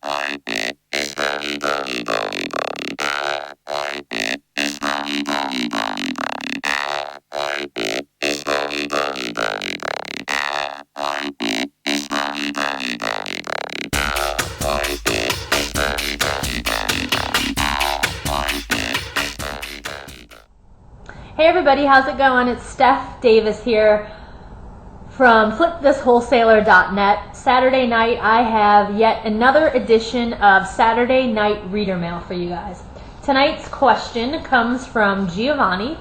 Hey everybody, how's it going? It's Steph Davis here from flipthiswholesaler.net. Saturday night I have yet another edition of Saturday Night Reader Mail for you guys. Tonight's question comes from Giovanni.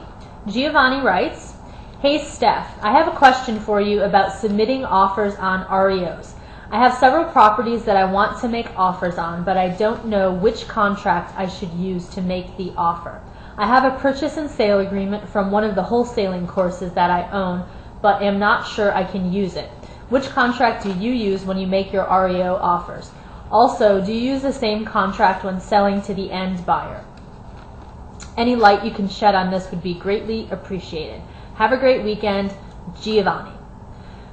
Giovanni writes, "Hey Steph, I have a question for you about submitting offers on REOs. I have several properties that I want to make offers on, but I don't know which contract I should use to make the offer. I have a purchase and sale agreement from one of the wholesaling courses that I own, but am not sure I can use it. Which contract do you use when you make your REO offers? Also, do you use the same contract when selling to the end buyer? Any light you can shed on this would be greatly appreciated. Have a great weekend, Giovanni."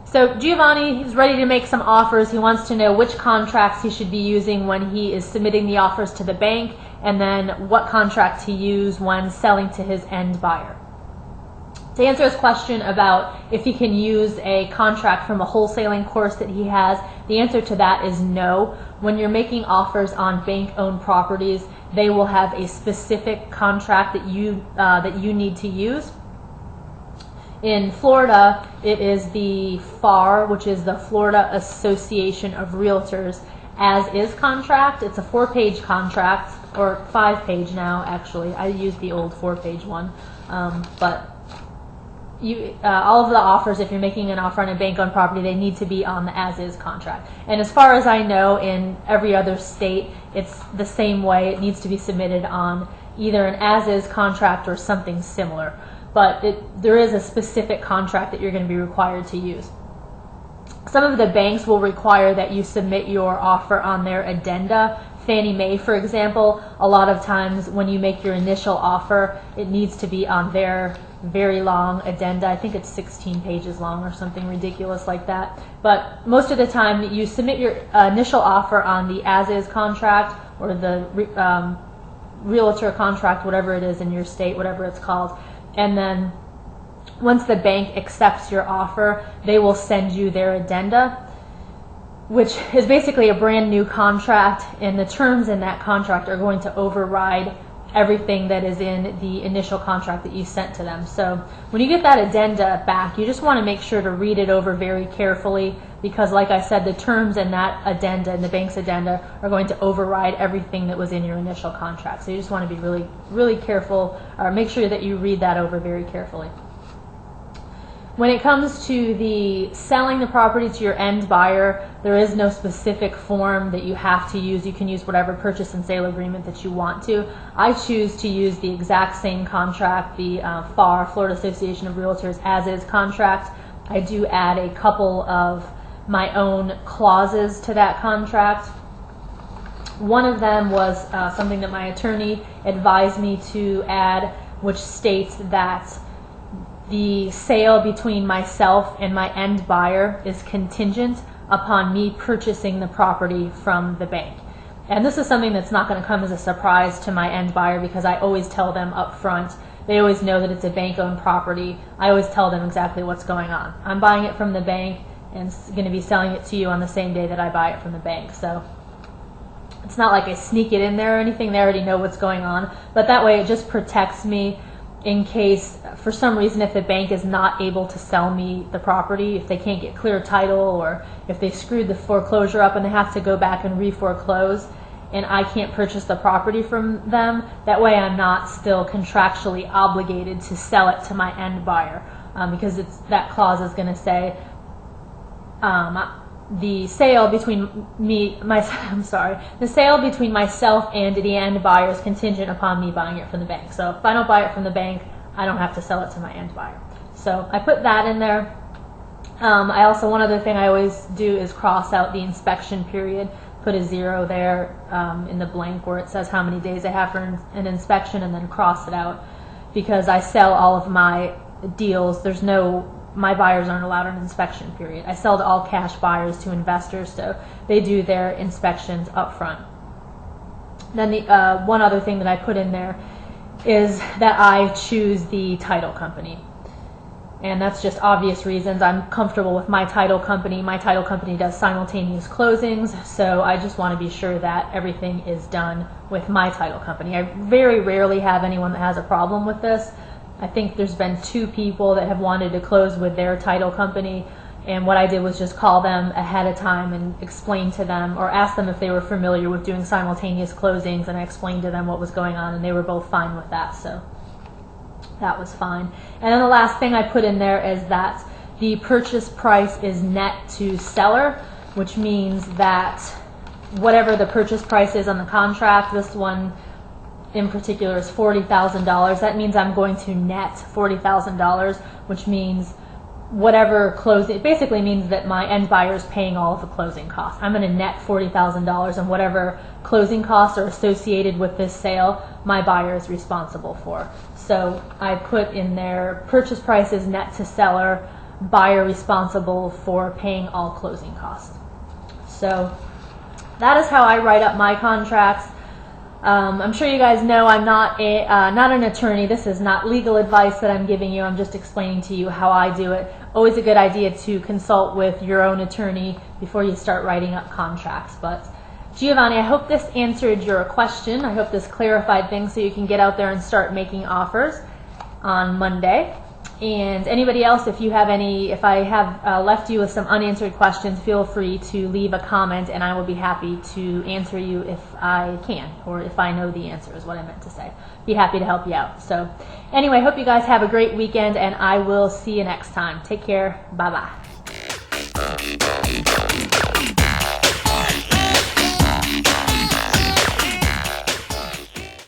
So Giovanni is ready to make some offers. He wants to know which contracts he should be using when he is submitting the offers to the bank, and then what contracts he used when selling to his end buyer. To answer his question about if he can use a contract from a wholesaling course that he has, the answer to that is no. When you're making offers on bank-owned properties, they will have a specific contract that you need to use. In Florida, it is the FAR, which is the Florida Association of Realtors, as-is contract. It's a 4-page contract, or 5-page now, actually. I used the old 4-page one. But all of the offers, if you're making an offer on a bank-owned property, they need to be on the as-is contract. And as far as I know, in every other state, it's the same way. It needs to be submitted on either an as-is contract or something similar. But there is a specific contract that you're going to be required to use. Some of the banks will require that you submit your offer on their addenda. Fannie Mae, for example, a lot of times when you make your initial offer, it needs to be on their very long addenda. I think it's 16 pages long or something ridiculous like that. But most of the time, you submit your initial offer on the as-is contract or the realtor contract, whatever it is in your state, whatever it's called. And then once the bank accepts your offer, they will send you their addenda, which is basically a brand new contract, and the terms in that contract are going to override everything that is in the initial contract that you sent to them. So when you get that addenda back, you just want to make sure to read it over very carefully, because like I said, the terms in that addenda, in the bank's addenda, are going to override everything that was in your initial contract. So you just want to be really, really careful, or make sure that you read that over very carefully. When it comes to the selling the property to your end buyer, there is no specific form that you have to use. You can use whatever purchase and sale agreement that you want to. I choose to use the exact same contract, the FAR, Florida Association of Realtors, as-is contract. I do add a couple of my own clauses to that contract. One of them was something that my attorney advised me to add, which states that the sale between myself and my end buyer is contingent upon me purchasing the property from the bank. And this is something that's not going to come as a surprise to my end buyer, because I always tell them up front. They always know that it's a bank-owned property. I always tell them exactly what's going on. I'm buying it from the bank and going to be selling it to you on the same day that I buy it from the bank. So it's not like I sneak it in there or anything. They already know what's going on. But that way it just protects me in case, for some reason, if the bank is not able to sell me the property, if they can't get clear title, or if they screwed the foreclosure up and they have to go back and re-foreclose, and I can't purchase the property from them, that way I'm not still contractually obligated to sell it to my end buyer, because that clause is going to say the sale between the sale between myself and the end buyer is contingent upon me buying it from the bank. So if I don't buy it from the bank, I don't have to sell it to my end buyer. So I put that in there. I also, one other thing I always do is cross out the inspection period, put a 0 there in the blank where it says how many days I have for an inspection, and then cross it out, because I sell all of my deals. There's no my buyers aren't allowed an inspection period. I sell to all cash buyers, to investors, so they do their inspections up front. Then the one other thing that I put in there is that I choose the title company. And that's just obvious reasons. I'm comfortable with my title company. My title company does simultaneous closings, so I just want to be sure that everything is done with my title company. I very rarely have anyone that has a problem with this. I think there's been 2 people that have wanted to close with their title company, and what I did was just call them ahead of time and explain to them, or ask them if they were familiar with doing simultaneous closings, and I explained to them what was going on, and they were both fine with that, so that was fine. And then the last thing I put in there is that the purchase price is net to seller, which means that whatever the purchase price is on the contract, this one in particular is $40,000. That means I'm going to net $40,000, which means whatever closing, it basically means that my end buyer is paying all of the closing costs. I'm going to net $40,000, and whatever closing costs are associated with this sale, my buyer is responsible for. So I put in there purchase price is net to seller, buyer responsible for paying all closing costs. So that is how I write up my contracts. I'm sure you guys know I'm not an attorney. This is not legal advice that I'm giving you. I'm just explaining to you how I do it. Always a good idea to consult with your own attorney before you start writing up contracts. But Giovanni, I hope this answered your question. I hope this clarified things so you can get out there and start making offers on Monday. And anybody else, if I have left you with some unanswered questions, feel free to leave a comment, and I will be happy to answer you if I can, or if I know the answer is what I meant to say. Be happy to help you out. So anyway, hope you guys have a great weekend, and I will see you next time. Take care. Bye-bye.